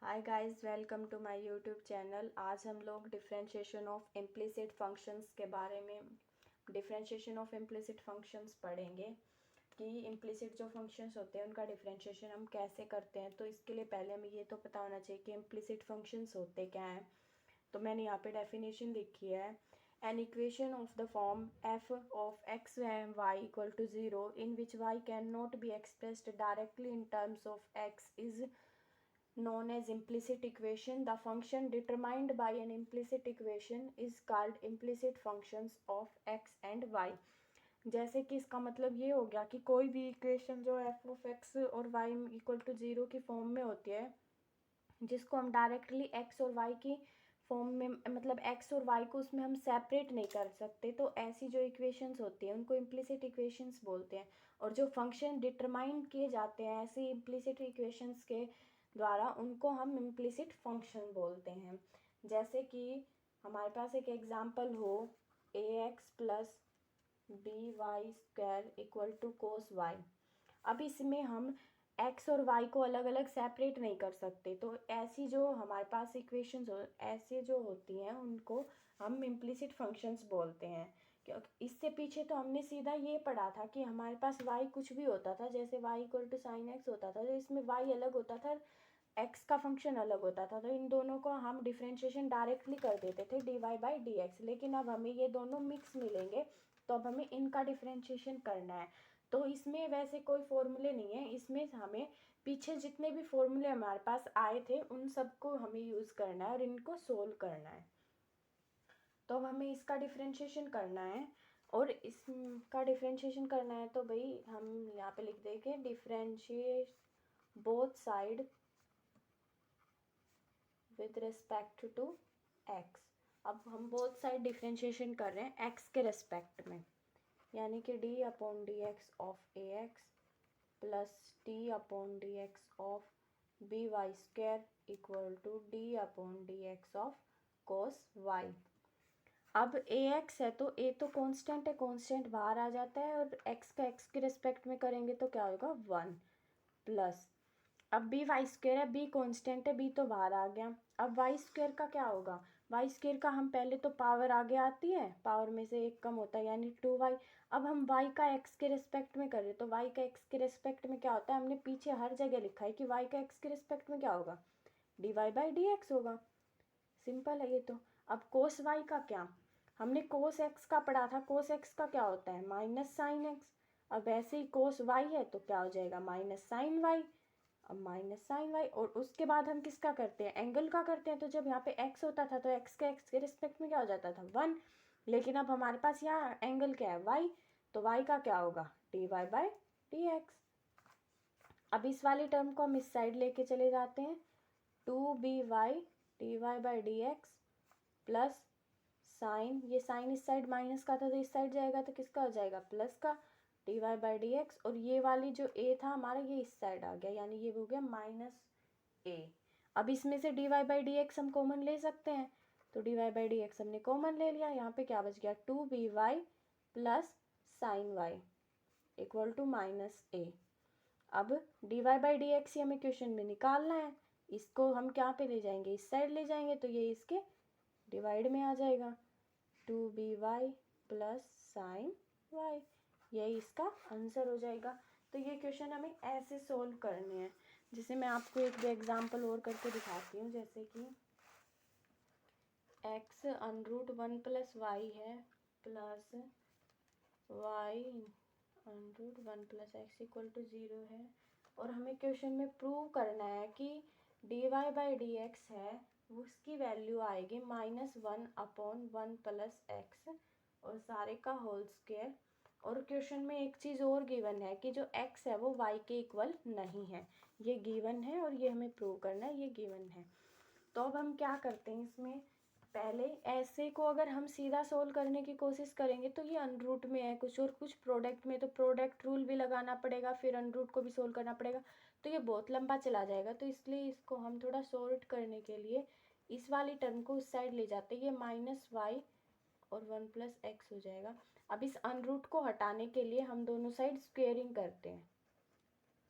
Hi guys, welcome to my YouTube channel. आज हम लोग डिफरेंशिएशन ऑफ इम्प्लिसिट फंक्शंस के बारे में डिफरेंशिएशन ऑफ इम्प्लिसिट फंक्शंस पढ़ेंगे कि इम्प्लिसिट जो फंक्शंस होते हैं उनका डिफरेंशिएशन हम कैसे करते हैं। तो इसके लिए पहले हमें ये तो पता होना चाहिए कि इम्प्लिसिट फंक्शंस होते क्या हैं। तो मैंने यहाँ पे डेफिनेशन लिखी है, an equation of the form f of x and y equal to 0 in which y can not be expressed directly in terms of x is known as implicit equation. The function determined by an implicit equation is called implicit functions of x and y. जैसे कि इसका मतलब ये हो गया कि कोई भी इक्वेशन जो एफ ऑफ एक्स और वाई इक्वल टू 0 की फॉर्म में होती है, जिसको हम डायरेक्टली एक्स और वाई की फॉर्म में मतलब एक्स और वाई को उसमें हम सेपरेट नहीं कर सकते, तो ऐसी जो इक्वेशंस होती हैं उनको इम्प्लिसिट इक्वेशंस बोलते हैं। और जो फंक्शन डिटरमाइन किए जाते हैं ऐसी इम्प्लिसिट इक्वेशंस के द्वारा, उनको हम इम्प्लिसिट फंक्शन बोलते हैं। जैसे कि हमारे पास एक एग्जांपल हो, a x plus b y square equal to cos y. अब इसमें हम एक्स और वाई को अलग अलग सेपरेट नहीं कर सकते, तो ऐसी जो हमारे पास इक्वेशंस हो ऐसे जो होती हैं उनको हम इम्प्लिसिट फंक्शंस बोलते हैं। क्योंकि इससे पीछे तो हमने सीधा ये पढ़ा था कि हमारे पास वाई कुछ भी होता था, जैसे y equal to sine x होता था, तो इसमें वाई अलग होता था, एक्स का फंक्शन अलग होता था, तो इन दोनों को हम डिफ्रेंशिएशन डायरेक्टली कर देते थे d y by d x. लेकिन अब हमें ये दोनों मिक्स मिलेंगे, तो अब हमें इनका डिफ्रेंशिएशन करना है। तो इसमें वैसे कोई फॉर्मूले नहीं है, इसमें हमें पीछे जितने भी फॉर्मूले हमारे पास आए थे उन सबको हमें यूज़ करना है और इनको सोल्व करना है। तो अब हमें इसका डिफ्रेंशिएशन करना है, और इसका डिफ्रेंशिएशन करना है तो भाई हम यहाँ पे लिख देंगे differentiate both side with respect to x. अब हम बोथ साइड डिफ्रेंशिएशन कर रहे हैं एक्स के रिस्पेक्ट में, यानी कि d upon d x of a x plus d upon d x of b y square equal to d upon d x of cos y. अब ए एक्स है तो ए तो कांस्टेंट है, कांस्टेंट बाहर आ जाता है, और एक्स का एक्स के रिस्पेक्ट में करेंगे तो क्या होगा 1 प्लस, अब बी वाई स्क्वेयर है, बी कांस्टेंट है, बी तो बाहर आ गया। अब वाई स्क्वेयर का क्या होगा, वाई स्क्वेयर का हम पहले तो पावर आगे आती है, पावर में से एक कम होता है यानी 2y। अब हम y का x के रिस्पेक्ट में कर रहे तो y का x के रिस्पेक्ट में क्या होता है, हमने पीछे हर जगह लिखा है कि y का x के रिस्पेक्ट में क्या होगा, dy बाई डी एक्स होगा। सिंपल है ये तो। अब कोस y का क्या, हमने कोस x का पढ़ा था, कोस x का क्या होता है माइनस साइन x। अब ऐसे ही कोस y है तो क्या हो जाएगा माइनस साइन y। अब माइनस साइन वाई, और उसके बाद हम किसका करते हैं, एंगल का करते हैं। तो जब यहाँ पे एक्स होता था तो एक्स का एक्स के रिस्पेक्ट में क्या हो जाता था 1, लेकिन अब हमारे पास यहाँ एंगल क्या है वाई, तो वाई का क्या होगा d y by d x. अब इस वाली टर्म को हम इस साइड लेके चले जाते हैं, 2by d y by d x plus sine, ये साइन इस साइड माइनस का था तो इस साइड जाएगा तो किसका हो जाएगा प्लस का d y by d x, और ये वाली जो ए था हमारा ये इस साइड आ गया, यानी ये हो गया माइनस ए। अब इसमें से d y by d x हम कॉमन ले सकते हैं, तो d y by d x हमने कॉमन ले लिया, यहाँ पे क्या बच गया 2by plus sine y equal to minus a. अब d y by d x ही हमें क्वेश्चन में निकालना है, इसको हम क्या पे ले जाएंगे इस साइड ले जाएंगे, तो ये इसके डिवाइड में आ जाएगा 2by प्लस साइन वाई, यही इसका आंसर हो जाएगा। तो ये क्वेश्चन हमें ऐसे सोल्व करने हैं, जिसे मैं आपको एक दो एग्जांपल और करके दिखाती हूँ। जैसे कि x अंडरूट 1 प्लस वाई है plus y under root 1 plus x equal to 0 है, और हमें क्वेश्चन में प्रूव करना है कि d y by d x है उसकी वैल्यू आएगी -1 अपॉन 1 प्लस एक्स और सारे का होल स्क्वायर। और क्वेश्चन में एक चीज़ और गिवन है कि जो x है वो y के इक्वल नहीं है, ये गिवन है और ये हमें प्रूव करना है, ये गिवन है। तो अब हम क्या करते हैं, इसमें पहले ऐसे को अगर हम सीधा सोल्व करने की कोशिश करेंगे तो ये अनरूट में है कुछ, और कुछ प्रोडक्ट में, तो प्रोडक्ट रूल भी लगाना पड़ेगा, फिर अनरूट को भी सोल्व करना पड़ेगा, तो ये बहुत लंबा चला जाएगा। तो इसलिए इसको हम थोड़ा सॉर्ट करने के लिए इस वाली टर्म को उस साइड ले जाते हैं, ये -y और 1 प्लस एक्स हो जाएगा। अब इस अनरूट को हटाने के लिए हम दोनों साइड स्क्वेयरिंग करते हैं,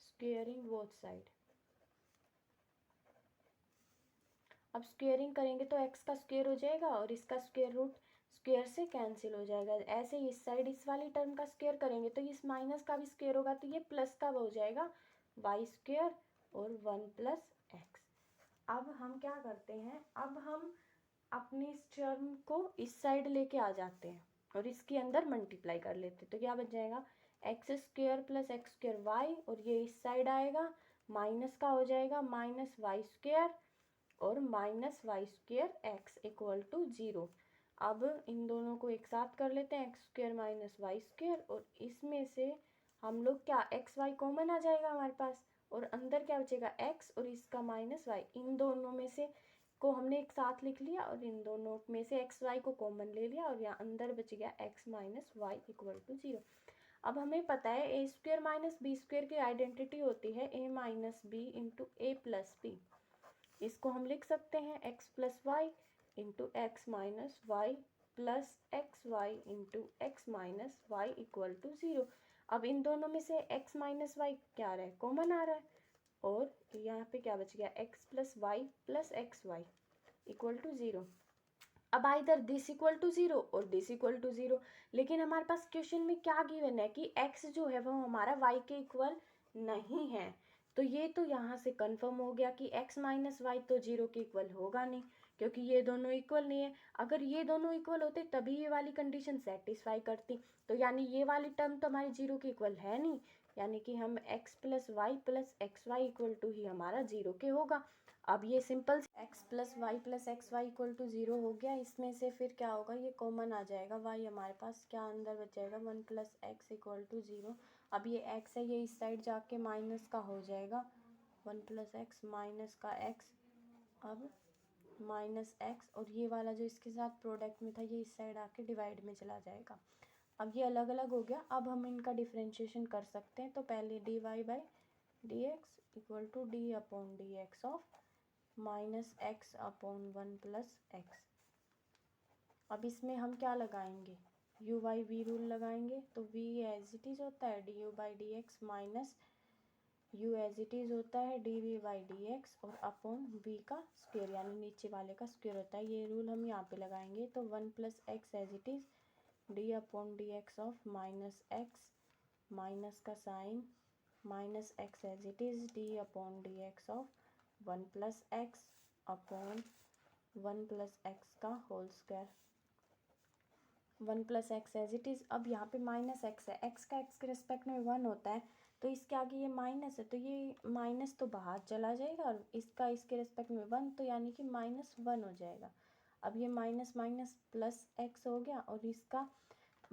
स्क्वेयरिंग बोथ साइड। अब स्क्वेयरिंग करेंगे तो x का स्क्वेयर हो जाएगा और इसका स्क्वेयर रूट स्क्वेयर से कैंसिल हो जाएगा। ऐसे ही इस साइड इस वाली टर्म का स्क्वेयर करेंगे तो इस माइनस का भी स्क्वेयर होगा, तो ये प्लस का हो जाएगा वाई स्क्वेयर और 1 प्लस एक्स। अब हम क्या करते हैं, अब हम अपनी इस टर्म को इस साइड लेके आ जाते हैं और इसके अंदर मल्टीप्लाई कर लेते हैं। तो क्या बच जाएगा x square plus x square y, और ये इस साइड आएगा माइनस का हो जाएगा माइनस वाई स्क्वेयर और minus y square x equal to 0। अब इन दोनों को एक साथ कर लेते हैं, x square minus y square, और इसमें से हम लोग क्या एक्स वाई कॉमन आ जाएगा हमारे पास, और अंदर क्या बचेगा एक्स और इसका माइनस वाई। इन दोनों में से को हमने एक साथ लिख लिया और इन दोनों में से एक्स वाई को कॉमन ले लिया और यहाँ अंदर बच गया x minus y equal to 0। अब हमें पता है a square minus b square की आइडेंटिटी होती है a minus b into a plus b. इसको हम लिख सकते हैं x plus y into x minus y plus x y into x minus y equal to 0। अब इन दोनों में से x माइनस वाई क्या आ रहा है, कॉमन आ रहा है, और यहाँ पे क्या बच गया x plus y plus x y equal to 0। अब आइदर दिस इक्वल टू 0 और दिस इक्वल टू 0, लेकिन हमारे पास क्वेश्चन में क्या गिवन है कि x जो है वो हमारा y के इक्वल नहीं है। तो ये तो यहाँ से कंफर्म हो गया कि x माइनस वाई तो 0 के इक्वल होगा नहीं, क्योंकि ये दोनों इक्वल नहीं है। अगर ये दोनों इक्वल होते तभी ये वाली कंडीशन सेटिस्फाई करती, तो यानी ये वाली टर्म तो हमारी 0 के इक्वल है नहीं, यानी कि हम x plus y equal to ही हमारा 0 के होगा। अब ये simple x plus y equal to 0 हो गया। इसमें से फिर क्या होगा, ये कॉमन आ जाएगा, y हमारे पास क्या अंदर बच जाएगा 1 प्लस एक्स इक्वल टू 0। अब ये x है, ये इस साइड जाके माइनस का हो जाएगा 1 प्लस एक्स माइनस का x, अब माइनस एक्स, और ये वाला जो इसके साथ प्रोडक्ट में था ये इस साइड आके डिवाइड में चला जाएगा। अब ये अलग अलग हो गया। अब हम इनका डिफ्रेंशिएशन कर सकते हैं। तो पहले d y by d x equal to d upon d x of minus x upon 1 plus x. अब इसमें हम क्या लगाएंगे, यू बाई वी रूल लगाएंगे। तो वी एज इट इज़ होता है d u by d x minus u as it is होता है d v by d x और अपॉन वी का स्क्वेयर यानी नीचे वाले का स्क्वेयर होता है। ये रूल हम यहाँ पे लगाएंगे। तो 1 plus x as it is d upon d x of minus x minus का sine minus x as it is d upon d x of 1 plus x upon 1 plus x का whole square 1 plus x as it is. अब यहाँ पे minus x है, x का x के respect में 1 होता है, तो इसके आगे ये माइनस है तो ये माइनस तो बाहर चला जाएगा और इसका इसके रिस्पेक्ट में 1, तो यानी कि -1 हो जाएगा। अब ये माइनस माइनस प्लस एक्स हो गया और इसका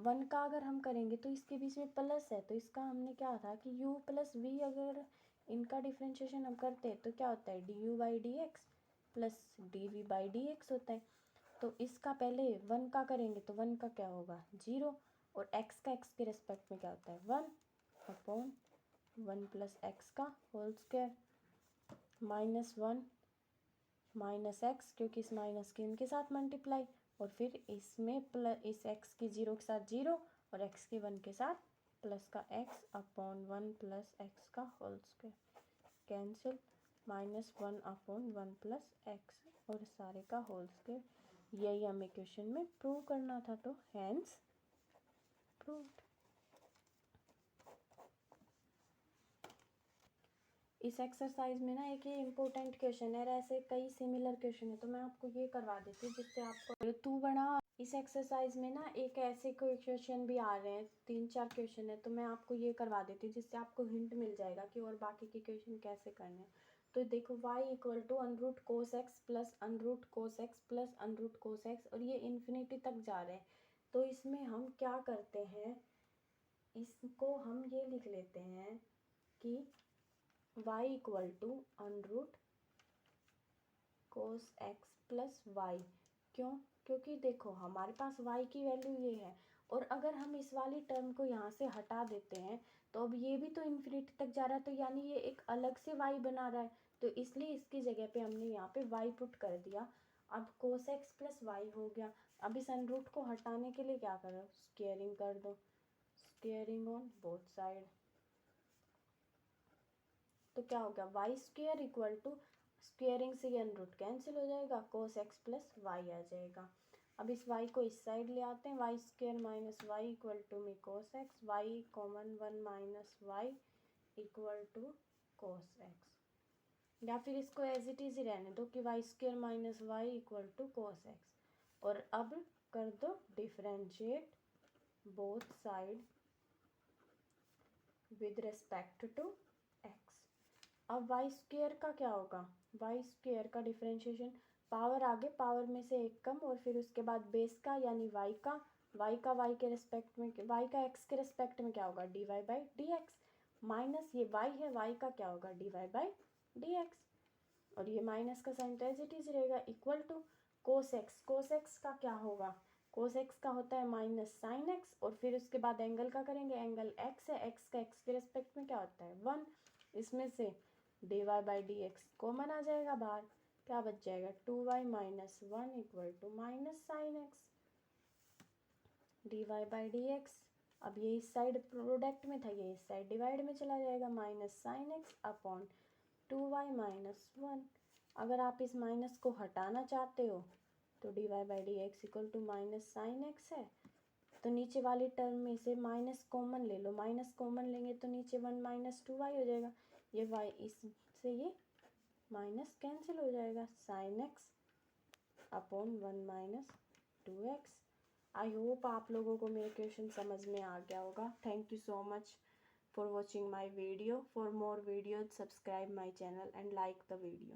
1 का अगर हम करेंगे तो इसके बीच में प्लस है, तो इसका हमने क्या था कि u प्लस वी अगर इनका डिफ्रेंशिएशन हम करते हैं तो क्या होता है d u by d x plus d v by d x होता है। तो इसका पहले 1 का करेंगे तो 1 का क्या होगा 0 और x का x के रिस्पेक्ट में क्या होता है 1 अपॉन 1 प्लस एक्स का होल स्क्वायर -1 माइनस एक्स, क्योंकि इस माइनस की इनके साथ मल्टीप्लाई, और फिर इसमें प्लस इस x की 0 के साथ 0 और x के 1 के साथ प्लस का x अपॉन 1 प्लस एक्स का whole square cancel -1 upon 1 plus x और सारे का होल स्क्वायर। यही हमें क्वेश्चन में प्रूव करना था, तो हैंस प्रूव्ड। इस एक्सरसाइज में ना एक ये इम्पोर्टेंट क्वेश्चन है, ऐसे कई सिमिलर क्वेश्चन है, तो मैं आपको ये करवा देती हूँ जिससे आपको तू बना। इस एक्सरसाइज में ना एक ऐसे कोई क्वेश्चन भी आ रहे हैं, 3-4 क्वेश्चन है, तो मैं आपको ये करवा देती हूँ जिससे आपको हिंट मिल जाएगा कि और बाकी के क्वेश्चन कैसे करने हैं। तो देखो y equal to under root cos x plus under root cos x plus under root cos x, और ये इन्फिनिटी तक जा रहे हैं। तो इसमें हम क्या करते हैं, इसको हम ये लिख लेते हैं कि y equal to under root cos x plus y. क्यों, क्योंकि देखो हमारे पास y की वैल्यू ये है, और अगर हम इस वाली टर्म को यहाँ से हटा देते हैं तो अब ये भी तो इन्फिनिटी तक जा रहा है, तो यानी ये एक अलग से y बना रहा है, तो इसलिए इसकी जगह पे हमने यहाँ पे y पुट कर दिया। अब कोस एक्स प्लस वाई हो गया। अब इस अनरूट को हटाने के लिए क्या करो, स्क्वेयरिंग कर दो, स्क्वेयरिंग ऑन बोथ साइड। तो क्या हो गया y square equal to squaring से ये अंडर कैंसिल हो जाएगा, कोस एक्स प्लस वाई आ जाएगा। अब इस y को इस साइड ले आते हैं, y square minus y equal to में cos x, y common 1 minus y equal to cos x, या फिर इसको एज इट इज ही रहने दो कि y square minus y equal to cos x. और अब कर दो differentiate both side with respect to x. अब वाई स्क्वेयर का क्या होगा, वाई स्क्वेयर का डिफरेंशिएशन, पावर आगे, पावर में से एक कम और फिर उसके बाद बेस का यानी वाई का, वाई के रेस्पेक्ट में, वाई का एक्स के रेस्पेक्ट में क्या होगा, d y by d x, minus ये वाई है, वाई का क्या होगा, d y by d x, और ये माइनस का साइन तो एज इट इज रहेगा, equal to cos x. Cos x का क्या होगा, कोस एक्स का होता है माइनस साइन एक्स, और फिर उसके बाद एंगल का करेंगे, एंगल एक्स है, एक्स का एक्स के रेस्पेक्ट में क्या होता है 1, इसमें से d y by d x common आ जाएगा बाहर, क्या बच जाएगा 2y minus 1 equal to minus sine x d y by d x. अब ये इस साइड प्रोडक्ट में था, ये इस साइड डिवाइड में चला जाएगा, minus sine x upon 2y minus 1। अगर आप इस माइनस को हटाना चाहते हो तो d y by d x equal to minus sine x है, तो नीचे वाली टर्म में से माइनस कॉमन ले लो, माइनस कॉमन लेंगे तो नीचे 1 माइनस 2y हो जाएगा, ये y इससे ये माइनस कैंसिल हो जाएगा, sine x upon 1 minus 2x। I hope आप लोगों को मेरा क्वेश्चन समझ में आ गया होगा। Thank you so much for watching my video. For more videos, subscribe my channel and like the video.